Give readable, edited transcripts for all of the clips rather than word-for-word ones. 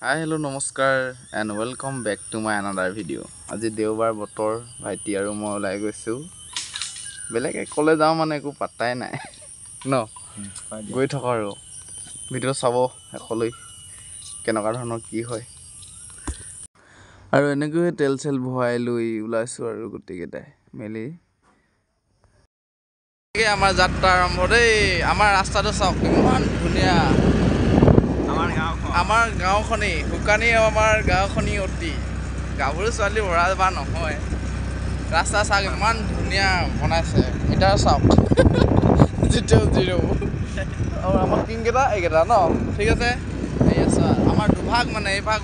Hi, hello, namaskar and welcome back to my another video. আজি দেওবাৰ বতৰ ভাইটি আৰু মই ওলাই গৈছো বেলেগে কলে যাও মানে একো পাত্তাই নাই ন গৈ থাক আৰু ভিডিও চাব একলৈ কেনেকা ধৰণৰ কি হয় আৰু এনেকৈ তেল সেল ভৰাই লৈ ওলাইছো আৰু গুটি কেটাই মেলি আমাৰ যাত্ৰা আৰম্ভ দেই আমাৰ ৰাস্তাটো চাওক ইমান ধুনীয়া আমাৰ গাঁওখনি হুকানি আমাৰ গাঁওখনি অতি গাভৰু ছোৱালী ভৰা বা নহয় ৰাস্তা চাওক ইমান ধুনীয়া বনাইছে মিটাৰ চাওক 0 আৰু আমাৰ কিং কেটা এইকেইটা ন ঠিক আছে এই আছে আমাৰ দুভাগ মানে এই ভাগ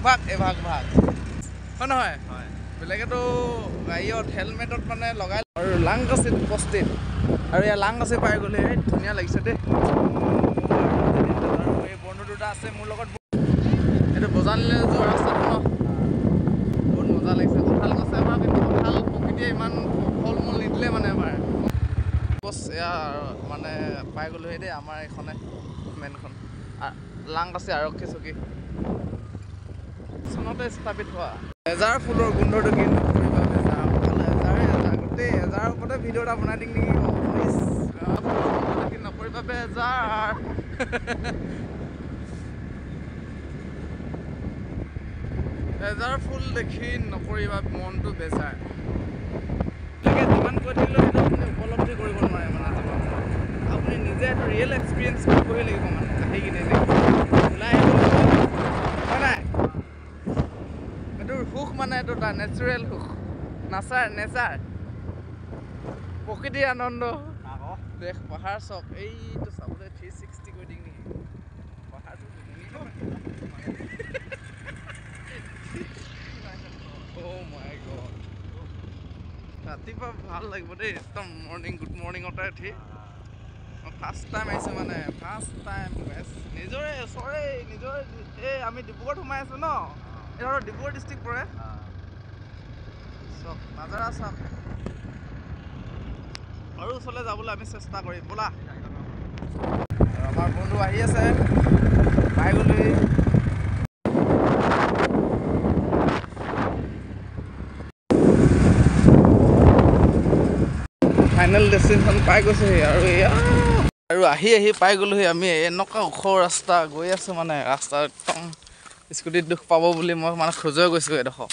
হয় নহয় বেলেগেতো গাড়ীত হেলমেটত মানে লগাই আৰু লাংকাচিত উপস্থিত আৰু ইয়াৰ লাংকাচি পাই গ'লে ধুনীয়া লাগিছে দেই আৰু এই বন্ধু দুটা আছে মোৰ লগত এইটো বজাৰলৈ যোৱা ৰাস্তাটো ন বহুত মজা লাগিছে কঁঠাল গছে আমাৰ কিন্তু কঁঠাল প্ৰকৃতিয়ে ইমান ফল মূল নিদিলে মানে আমাৰ গছ এয়া মানে পাই গ'লোহি দেই আমাৰ এইখনে মেইনখন লাংকাচি আৰক্ষী চকী চনতে স্থাপিত হোৱা এজাৰ ফুলৰ গোন্ধটো কি নকৰিবা এজাৰ গোটেই এজাৰৰ ওপৰতে ভিডিঅ' এটা বনাই দিম নেকি নকৰিবা এজাৰ এজাৰ ফুল দেখি নকৰিবা মনটো বেজাৰ যিমান কৈ থাকিলেও সেইটো আপুনি উপলব্ধি কৰিব নোৱাৰে মানে আপুনি নিজে এইটো ৰিয়েল এক্সপিৰিয়েঞ্চ কৰিবই লাগিব মানে আহি কিনে ওলাই আহিব হয় নাই এইটোৰ সুখ মানে এইটো এটা নেচাৰেল সুখ নেচাৰ প্ৰকৃতিৰ আনন্দ দেখ পাহাৰ চক এইটো চাবলৈ 360 কৰি দিম নেকি পাহাৰটো ৰাতিপুৱা ভাল লাগিব দেই একদম গুড মৰ্ণিঙতে উঠি ফাৰ্ষ্ট টাইম আহিছোঁ মানে নিজৰে ওচৰে নিজৰে এই আমি ডিব্ৰুগড়ত সোমাই আছোঁ ন এই ধৰক ডিব্ৰুগড় ডিষ্ট্ৰিক্ট পৰে চক নাজাৰা চাওক আৰু ওচৰলৈ যাবলৈ আমি চেষ্টা কৰিম ব'লা আমাৰ বন্ধু আহি আছে পাই গ'লোহি ফাইনেল ডেষ্টিনেশ্যন পাই গৈছোহি আৰু আহি পাই গ'লোহি আমি এনেকুৱা ওখ ৰাস্তা গৈ আছোঁ মানে ৰাস্তা একদম স্কুটিত দুখ পাব বুলি মই মানে খোজে গৈছোঁ এডোখৰ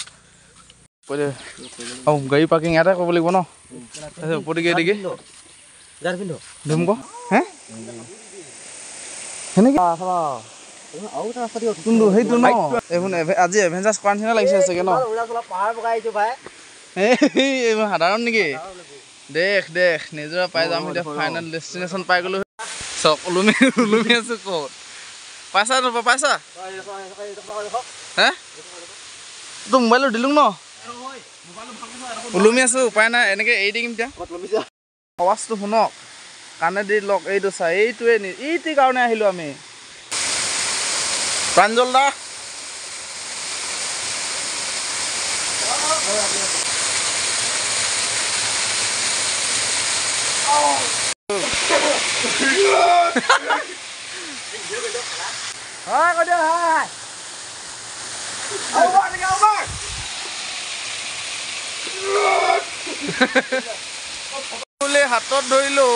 গাড়ী পাৰ্কিং ইয়াতে কৰিব লাগিব ন ওপৰতে দিকে ধুম ক হে সেনেকে সেইটো ন আজি এভেঞ্জাৰ্ছ কৰা নিচিনা লাগিছে চাগে ন এইবোৰ সাধাৰণ নেকি দেখ নিজৰা পাই যাম এতিয়া ফাইনেল ডেষ্টিনেশ্যন পাই গ'লো চক ওলমি আছো ক'ত পাইছা হে তোৰ মোবাইলত দিলোঁ ন ওলমি আছো উপায় নাই এনেকে এৰি দিম এতিয়া আৱাজটো শুনক কাণে দি লওক এইটো চা এইটোৱে কাৰণে আহিলোঁ আমি প্ৰাঞ্জল দা হাতত ধৰিলো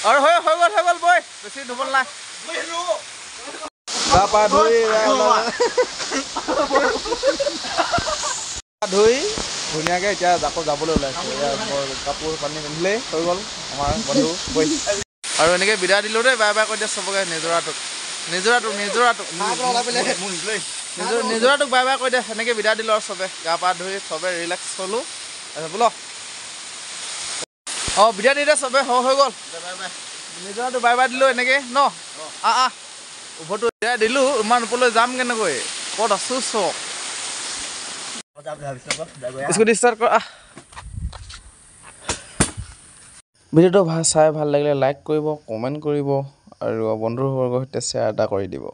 আৰু হৈ গ'ল বৈ বেছি ধুব নাই পা ধুই ধুনীয়াকৈ এতিয়া আকৌ যাবলৈ ওলাইছোঁ কাপোৰ পানী পিন্ধিলেই হৈ গ'ল আমাৰ বন্ধু বৈ আৰু এনেকৈ বিদায় দিলোঁ দেই বাই কৈ দিয়া চবকে নিজৰাটোক বাই কৈ দিয়া সেনেকৈ বিদায় দিলোঁ আৰু চবে গা পা ধুই চবে ৰিলেক্স হ'লোঁ বোলক বিদায় দি দে চবে হৈ গ'ল নিজৰাটো বাই দিলোঁ এনেকৈ ন উভৰটো বিদায় দিলোঁ ইমান ওপৰলৈ যাম কেনেকৈ ক'ত আছোঁ চক স্কুটি ষ্টাৰ্ট কৰ ভিডিঅ'টো চাই ভাল লাগিলে লাইক কৰিব কমেণ্ট কৰিব আৰু বন্ধুবৰ্গৰ সৈতে শ্বেয়াৰ এটা কৰি দিব